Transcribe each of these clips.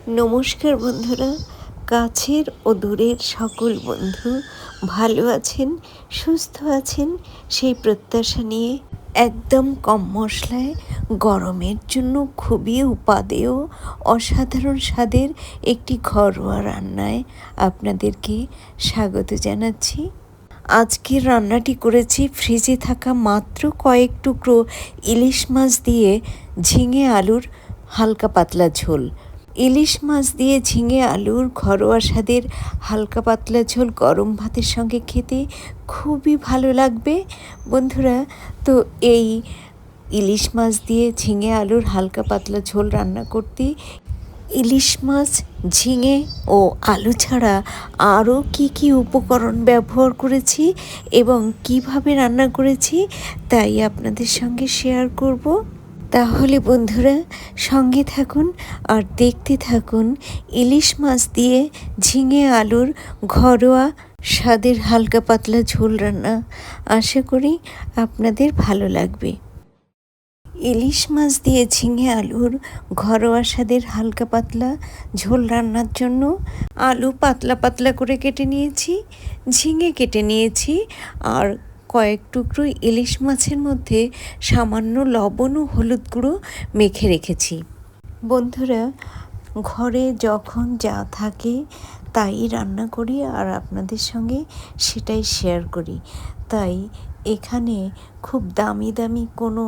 নমস্কার বন্ধুরা, কাছের ও দূরের সকল বন্ধু ভালো আছেন, সুস্থ আছেন সেই প্রত্যাশা নিয়ে একদম কম মশলায় গরমের জন্য খুবই উপাদেয় অসাধারণ স্বাদের একটি ঘরোয়া রান্নায় আপনাদেরকে স্বাগত জানাচ্ছি। আজকের রান্নাটি করেছি ফ্রিজে থাকা মাত্র কয়েক টুকরো ইলিশ মাছ দিয়ে ঝিঙে আলুর হালকা পাতলা ঝোল। ইলিশ মাছ দিয়ে ঝিঙে আলুর ঘরোয়া স্বাদের হালকা পাতলা ঝোল গরম ভাতের সঙ্গে খেতে খুবই ভালো লাগবে বন্ধুরা। তো এই ইলিশ মাছ দিয়ে ঝিঙে আলুর হালকা পাতলা ঝোল রান্না করতে ইলিশ মাছ, ঝিঙে ও আলু ছাড়া আরও কি উপকরণ ব্যবহার করেছি এবং কিভাবে রান্না করেছি তাই আপনাদের সঙ্গে শেয়ার করব। তাহলে বন্ধুরা সঙ্গে থাকুন আর দেখতে থাকুন ইলিশ মাছ দিয়ে ঝিঙে আলুর ঘরোয়া স্বাদের হালকা পাতলা ঝোল রান্না। আশা করি আপনাদের ভালো লাগবে। ইলিশ মাছ দিয়ে ঝিঙে আলুর ঘরোয়া স্বাদের হালকা পাতলা ঝোল রান্নার জন্য আলু পাতলা পাতলা করে কেটে নিয়েছি, ঝিঙে কেটে নিয়েছি আর কয়েক টুকরো ইলিশ মাছের মধ্যে সামান্য লবণ ও হলুদ গুঁড়ো মেখে রেখেছি। বন্ধুরা, ঘরে যখন যা থাকে তাই রান্না করি আর আপনাদের সঙ্গে সেটাই শেয়ার করি। তাই এখানে খুব দামি কোনো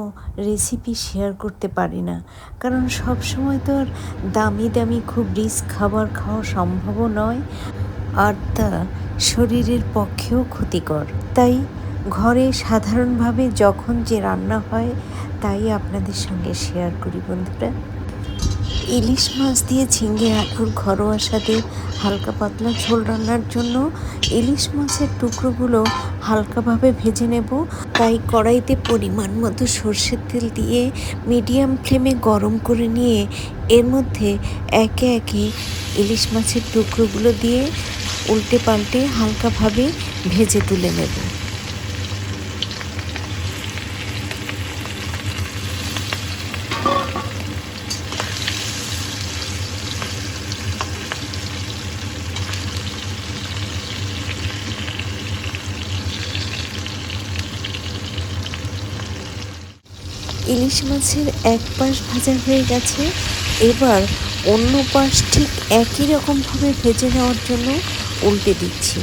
রেসিপি শেয়ার করতে পারি না, কারণ সব সময় তো আর দামি খুব রিচ খাবার খাওয়া সম্ভবও নয়, আর তা শরীরের পক্ষেও ক্ষতিকর। তাই ঘরে সাধারণভাবে যখন যে রান্না হয় তাই আপনাদের সঙ্গে শেয়ার করি বন্ধুরা। ইলিশ মাছ দিয়ে ঝিঙে আলুর ঘরোয়া স্বাদের হালকা পাতলা ঝোল রান্নার জন্য ইলিশ মাছের টুকরোগুলো হালকাভাবে ভেজে নেব। তাই কড়াইতে পরিমাণ মতো সর্ষের তেল দিয়ে মিডিয়াম ফ্লেমে গরম করে নিয়ে এর মধ্যে একে একে ইলিশ মাছের টুকরোগুলো দিয়ে উল্টে পাল্টে হালকাভাবে ভেজে তুলে নেব। ইলিশ মাছের এক পাশ ভাজা হয়ে গেছে, এবার অন্য পাশ ঠিক একই রকমভাবে ভেজে নেওয়ার জন্য উল্টে দিচ্ছি।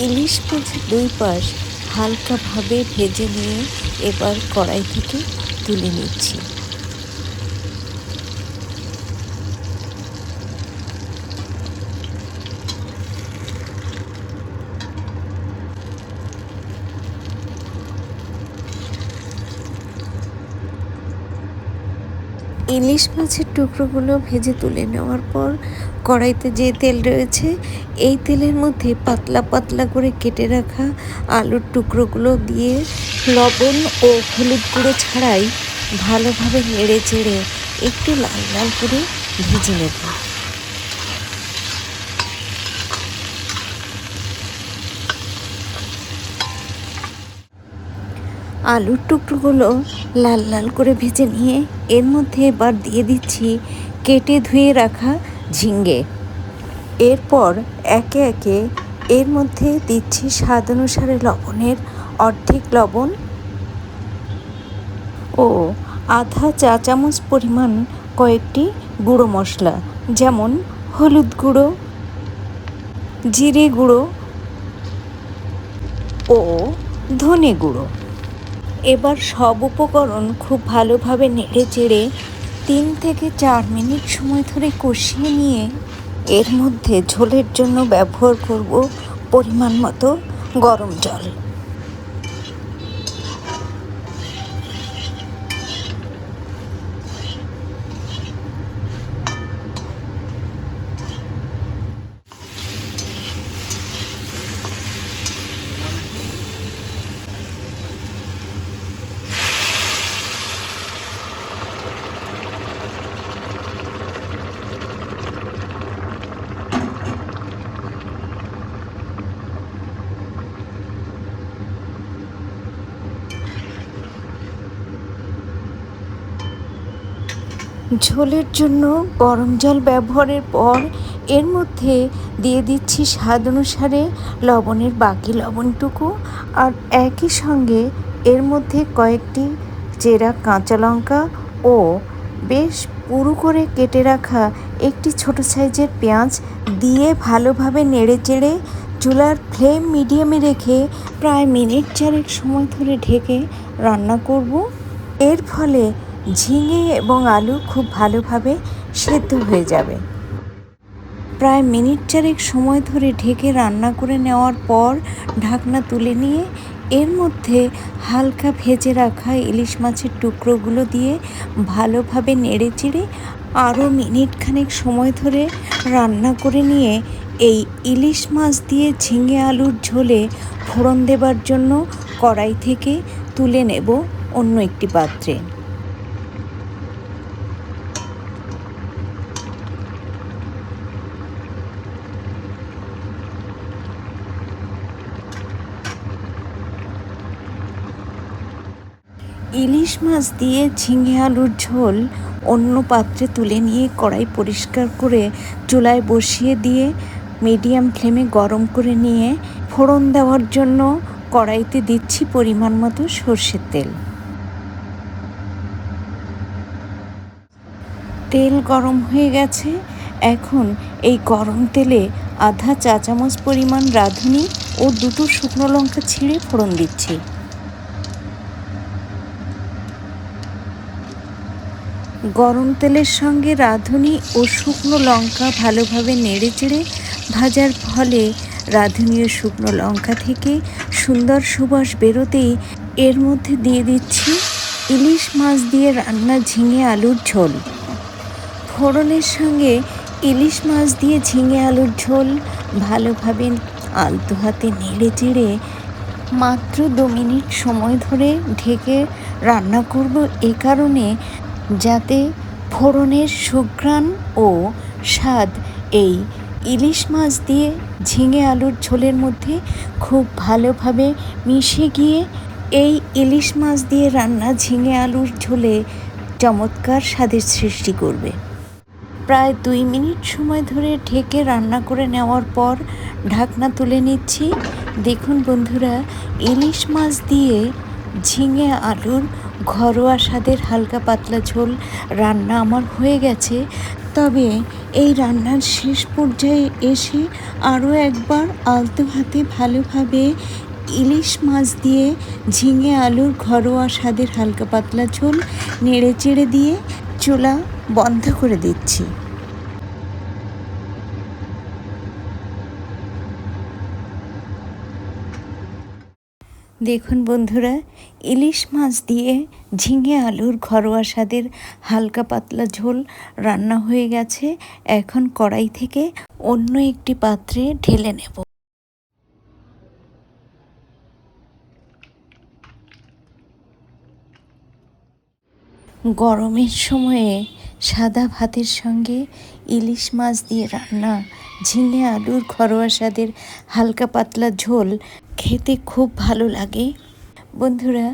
ইলিশ মাছের দুই পাশ হালকাভাবে ভেজে নিয়ে এবার কড়াই থেকে তুলে নিচ্ছি। ইলিশ মাছের টুকরোগুলো ভেজে তুলে নেওয়ার পর কড়াইতে যে তেল রয়েছে এই তেলের মধ্যে পাতলা পাতলা করে কেটে রাখা আলুর টুকরোগুলো দিয়ে লবণ ও হলুদ গুঁড়ো ছাড়াই ভালোভাবে নেড়ে চেড়ে একটু লাল লাল করে ভেজে নেব। আলুর টুকরোগুলো লাল লাল করে ভেজে নিয়ে এর মধ্যে এবার দিয়ে দিচ্ছি কেটে ধুয়ে রাখা ঝিঙে। এরপর একে একে এর মধ্যে দিচ্ছি স্বাদ অনুসারে লবণের অর্ধেক লবণ ও আধা চা চামচ পরিমাণ কয়েকটি গুঁড়ো মশলা, যেমন হলুদ গুঁড়ো, জিরে গুঁড়ো ও ধনে গুঁড়ো। এবার সব উপকরণ খুব ভালোভাবে নেড়ে চেড়ে 3 থেকে 4 মিনিট সময় ধরে কষিয়ে নিয়ে এর মধ্যে ঝোলের জন্য ব্যবহার করব পরিমাণ মতো গরম জল। ঝোলের জন্য গরম জল ব্যবহারের পর এর মধ্যে দিয়ে দিচ্ছি স্বাদ অনুসারে লবণের বাকি লবণটুকু, আর একই সঙ্গে এর মধ্যে কয়েকটি চেরা কাঁচা লঙ্কা ও বেশ পুরু করে কেটে রাখা একটি ছোট সাইজের পেঁয়াজ দিয়ে ভালোভাবে নেড়ে চেড়ে চুলার ফ্লেম মিডিয়ামে রেখে প্রায় মিনিট 4 সময় ধরে ঢেকে রান্না করব। এর ফলে ঝিঙে এবং আলু খুব ভালোভাবে সেদ্ধ হয়ে যাবে। প্রায় মিনিট 4 সময় ধরে ঢেকে রান্না করে নেওয়ার পর ঢাকনা তুলে নিয়ে এর মধ্যে হালকা ভেজে রাখা ইলিশ মাছের টুকরোগুলো দিয়ে ভালোভাবে নেড়ে চেড়ে আরও মিনিট খানেক সময় ধরে রান্না করে নিয়ে এই ইলিশ মাছ দিয়ে ঝিঙে আলুর ঝোলে ফোড়ন দেবার জন্য কড়াই থেকে তুলে নেব অন্য একটি পাত্রে। ইলিশ মাছ দিয়ে ঝিঙে আলুর ঝোল অন্য পাত্রে তুলে নিয়ে কড়াই পরিষ্কার করে চুলায় বসিয়ে দিয়ে মিডিয়াম ফ্লেমে গরম করে নিয়ে ফোড়ন দেওয়ার জন্য কড়াইতে দিচ্ছি পরিমাণ মতো সর্ষের তেল। তেল গরম হয়ে গেছে। এখন এই গরম তেলে আধা চা চামচ পরিমাণ রাঁধুনি ও 2টো শুকনো লঙ্কা ছিঁড়ে ফোড়ন দিচ্ছি। গরম তেলের সঙ্গে রাঁধুনি ও শুকনো লঙ্কা ভালোভাবে নেড়ে চেড়ে ভাজার ফলে রাঁধুনি ও শুকনো লঙ্কা থেকে সুন্দর সুবাস বেরোতেই এর মধ্যে দিয়ে দিচ্ছি ইলিশ মাছ দিয়ে রান্না ঝিঙে আলুর ঝোল। ফোড়নের সঙ্গে ইলিশ মাছ দিয়ে ঝিঙে আলুর ঝোল ভালোভাবে আলতো হাতে নেড়ে চেড়ে মাত্র 2 মিনিট সময় ধরে ঢেকে রান্না করব, এ কারণে যাতে ফোড়নের সুঘ্রাণ ও স্বাদ এই ইলিশ মাছ দিয়ে ঝিঙে আলুর ঝোলের মধ্যে খুব ভালোভাবে মিশে গিয়ে এই ইলিশ মাছ দিয়ে রান্না ঝিঙে আলুর ঝোলে চমৎকার স্বাদের সৃষ্টি করবে। প্রায় 2 মিনিট সময় ধরে ঢেকে রান্না করে নেওয়ার পর ঢাকনা তুলে নিচ্ছি। দেখুন বন্ধুরা, ইলিশ মাছ দিয়ে ঝিঙে আলুর ঘরোয়া স্বাদের হালকা পাতলা ঝোল রান্না আমার হয়ে গেছে। তবে এই রান্নার শেষ পর্যায়ে এসে আরও একবার আলতো হাতে ভালোভাবে ইলিশ মাছ দিয়ে ঝিঙে আলুর ঘরোয়া স্বাদের হালকা পাতলা ঝোল নেড়ে চেড়ে দিয়ে চুলা বন্ধ করে দিচ্ছি। দেখুন বন্ধুরা, ইলিশ মাছ দিয়ে ঝিঙে আলুর ঘরোয়া স্বাদের হালকা পাতলা ঝোল রান্না হয়ে গেছে। এখন কড়াই থেকে অন্য একটি পাত্রে ঢেলে নেব। গরমের সময়ে সাদা ভাতের সঙ্গে ইলিশ মাছ দিয়ে রান্না ঝিঙে আলুর ঘরোয়া স্বাদের হালকা পাতলা ঝোল খেতে খুব ভালো লাগে। বন্ধুরা,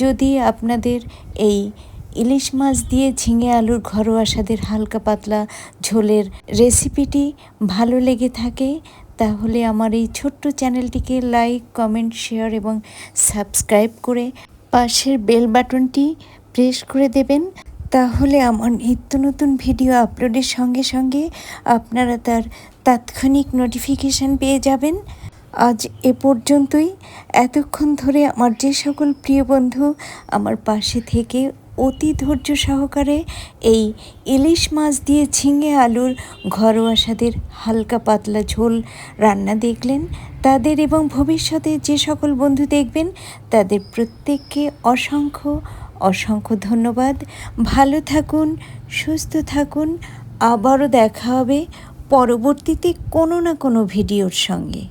যদি আপনাদের এই ইলিশ মাছ দিয়ে ঝিঙে আলুর ঘরোয়া স্বাদের হালকা পাতলা ঝোলের রেসিপিটি ভালো লেগে থাকে, তাহলে আমার এই ছোট্ট চ্যানেলটিকে লাইক, কমেন্ট, শেয়ার এবং সাবস্ক্রাইব করে পাশের বেল বাটনটি প্রেস করে দেবেন। তাহলে আমার নিত্য নতুন ভিডিও আপলোডের সঙ্গে সঙ্গে আপনারা তার তাৎক্ষণিক নোটিফিকেশান পেয়ে যাবেন। আজ এ পর্যন্তই। এতক্ষণ ধরে আমার যে সকল প্রিয় বন্ধু আমার পাশে থেকে অতি ধৈর্য সহকারে এই ইলিশ মাছ দিয়ে ঝিঙে আলুর ঘরোয়া স্বাদের হালকা পাতলা ঝোল রান্না দেখলেন, তাদের এবং ভবিষ্যতে যে সকল বন্ধু দেখবেন তাদের প্রত্যেককে অসংখ্য অসংখ্য ধন্যবাদ। ভালো থাকুন, সুস্থ থাকুন। আবারও দেখা হবে পরবর্তীতে কোনো না কোনো ভিডিওর সঙ্গে।